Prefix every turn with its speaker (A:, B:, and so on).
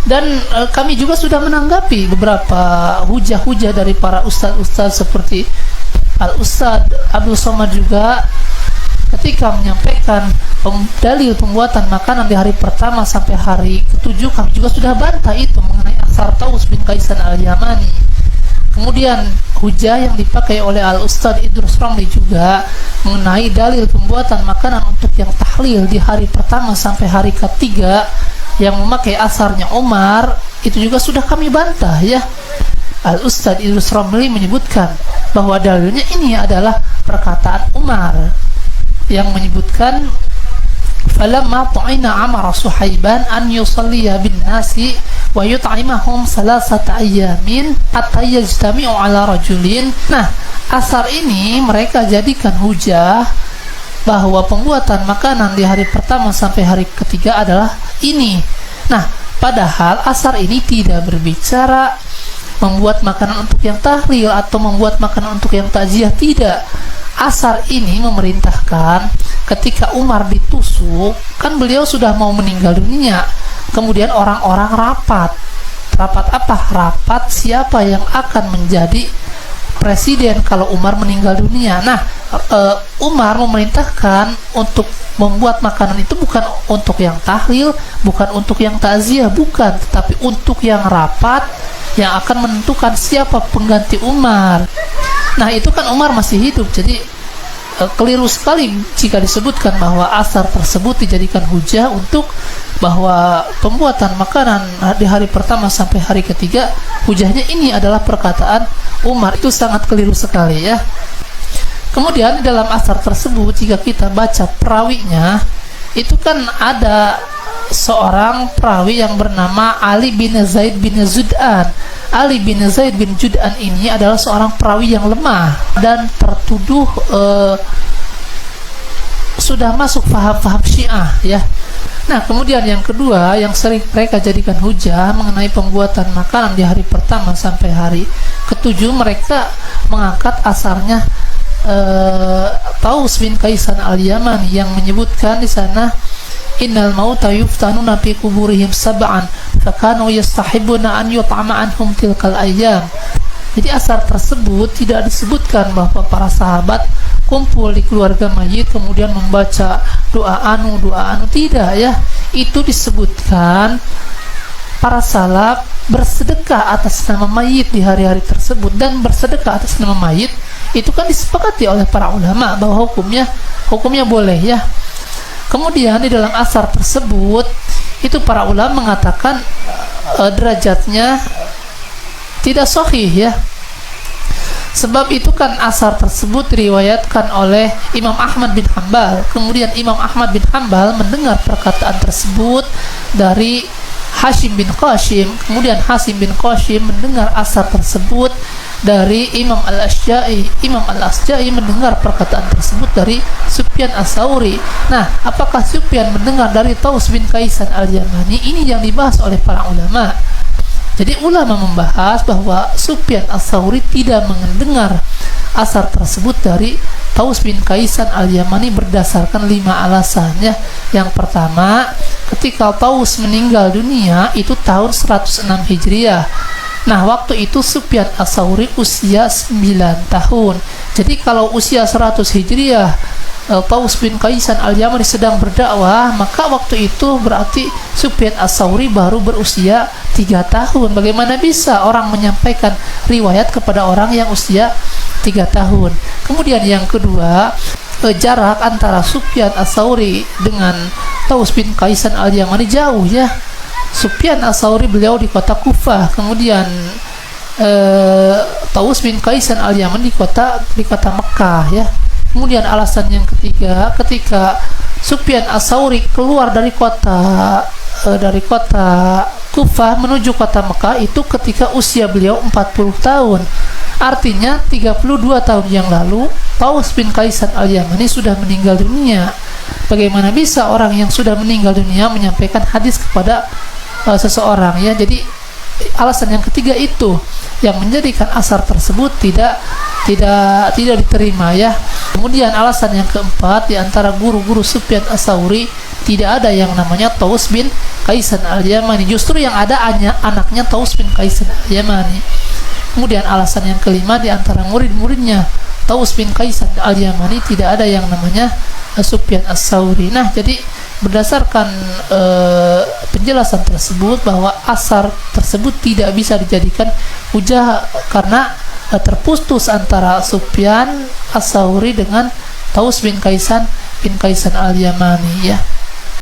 A: Dan kami juga sudah menanggapi beberapa hujah-hujah dari para ustaz-ustaz seperti Al-Ustaz Abdul Somad juga ketika menyampaikan dalil pembuatan makanan di hari pertama sampai hari ketujuh. Kami juga sudah bantah itu mengenai asar Taus bin Kaisan al-Yamani. Kemudian hujah yang dipakai oleh Al-Ustaz Idrus Ramli juga mengenai dalil pembuatan makanan untuk yang tahlil di hari pertama sampai hari ketiga yang memakai asarnya Umar, itu juga sudah kami bantah ya. Al-Ustaz Idrus Ramli menyebutkan bahwa dalilnya ini adalah perkataan Umar yang menyebutkan falamma ta'ina amara Suhaiban an yusalliya bin nasi wa yut'imahum salasata ayyamin hatta yajtami'u ala rajulin. Nah, asar ini mereka jadikan hujah bahwa pembuatan makanan di hari pertama sampai hari ketiga adalah ini. Nah, padahal asar ini tidak berbicara membuat makanan untuk yang tahlil atau membuat makanan untuk yang takziah, tidak. Asar ini memerintahkan ketika Umar ditusuk, kan beliau sudah mau meninggal dunia. Kemudian orang-orang rapat. Rapat apa? Rapat siapa yang akan menjadi presiden kalau Umar meninggal dunia. Nah, Umar memerintahkan untuk membuat makanan itu bukan untuk yang tahlil, bukan untuk yang takziah, bukan, tetapi untuk yang rapat yang akan menentukan siapa pengganti Umar. Nah, itu kan Umar masih hidup, jadi keliru sekali jika disebutkan bahwa asar tersebut dijadikan hujah untuk bahwa pembuatan makanan di hari pertama sampai hari ketiga hujahnya ini adalah perkataan Umar. Itu sangat keliru sekali ya. Kemudian dalam asar tersebut jika kita baca perawinya, itu kan ada seorang perawi yang bernama Ali bin Zaid bin Jud'an. Ali bin Zaid bin Jud'an ini adalah seorang perawi yang lemah dan tertuduh sudah masuk faham-faham Syiah ya. Nah, kemudian yang kedua yang sering mereka jadikan hujah mengenai pembuatan makanan di hari pertama sampai hari ketujuh, mereka mengangkat asarnya Taus bin Kaisan al-Yamani yang menyebutkan di sana innal mauta yuftanuna fi kuburihim sab'an fakanu yastahibuna an yut'ama anhum tilkal ayyam. Jadi asar tersebut tidak disebutkan bahwa para sahabat kumpul di keluarga mayit kemudian membaca doa anu, tidak ya. Itu disebutkan para salaf bersedekah atas nama mayit di hari-hari tersebut, dan bersedekah atas nama mayit itu kan disepakati oleh para ulama bahwa hukumnya boleh ya. Kemudian di dalam asar tersebut itu para ulama mengatakan derajatnya tidak sahih ya. Sebab itu kan asar tersebut diriwayatkan oleh Imam Ahmad bin Hanbal. Kemudian Imam Ahmad bin Hanbal mendengar perkataan tersebut dari Hashim bin Qasim. Kemudian Hashim bin Qasim mendengar asar tersebut dari Imam Al-Asja'i. Imam Al-Asja'i mendengar perkataan tersebut dari Sufyan As-Tsauri. Nah, apakah Sufyan mendengar dari Taus bin Kaisan al-Yamani? Ini yang dibahas oleh para ulama. Jadi ulama membahas bahwa Sufyan As-Tsauri tidak mendengar asar tersebut dari Taus bin Kaisan al-Yamani berdasarkan 5 alasannya. Yang pertama, ketika Taus meninggal dunia itu tahun 106 Hijriah. Nah, waktu itu Sufyan As-Tsauri usia 9 tahun. Jadi kalau usia 100 Hijriah Taus bin Kaisan al-Yamani sedang berdakwah, maka waktu itu berarti Sufyan As-Tsauri baru berusia 3 tahun. Bagaimana bisa orang menyampaikan riwayat kepada orang yang usia 3 tahun? Kemudian yang kedua, jarak antara Sufyan As-Tsauri dengan Taus bin Kaisan al-Yamani jauh ya. Sufyan As-Tsauri beliau di kota Kufah, kemudian Taus bin Kaisan al-Yamani di kota Mekah ya. Kemudian alasan yang ketiga, ketika Sufyan As-Tsauri keluar dari kota Kufah menuju kota Mekah itu ketika usia beliau 40 tahun. Artinya 32 tahun yang lalu Taus bin Kaisan al-Yamani sudah meninggal dunia. Bagaimana bisa orang yang sudah meninggal dunia menyampaikan hadis kepada seseorang ya. Jadi alasan yang ketiga itu yang menjadikan asar tersebut tidak diterima ya. Kemudian alasan yang keempat, di antara guru-guru Sufyan Ats-Tsauri tidak ada yang namanya Taus bin Kaisan Al-Yamani. Justru yang ada hanya anaknya Taus bin Kaisan Al-Yamani. Kemudian alasan yang kelima, di antara murid-muridnya Taus bin Kaisan Al-Yamani tidak ada yang namanya Sufyan Ats-Tsauri. Nah, jadi berdasarkan penjelasan tersebut bahwa asar tersebut tidak bisa dijadikan hujah karena terputus antara Sufyan Ats-Tsauri dengan Taus bin Kaisan Al-Yamani, ya.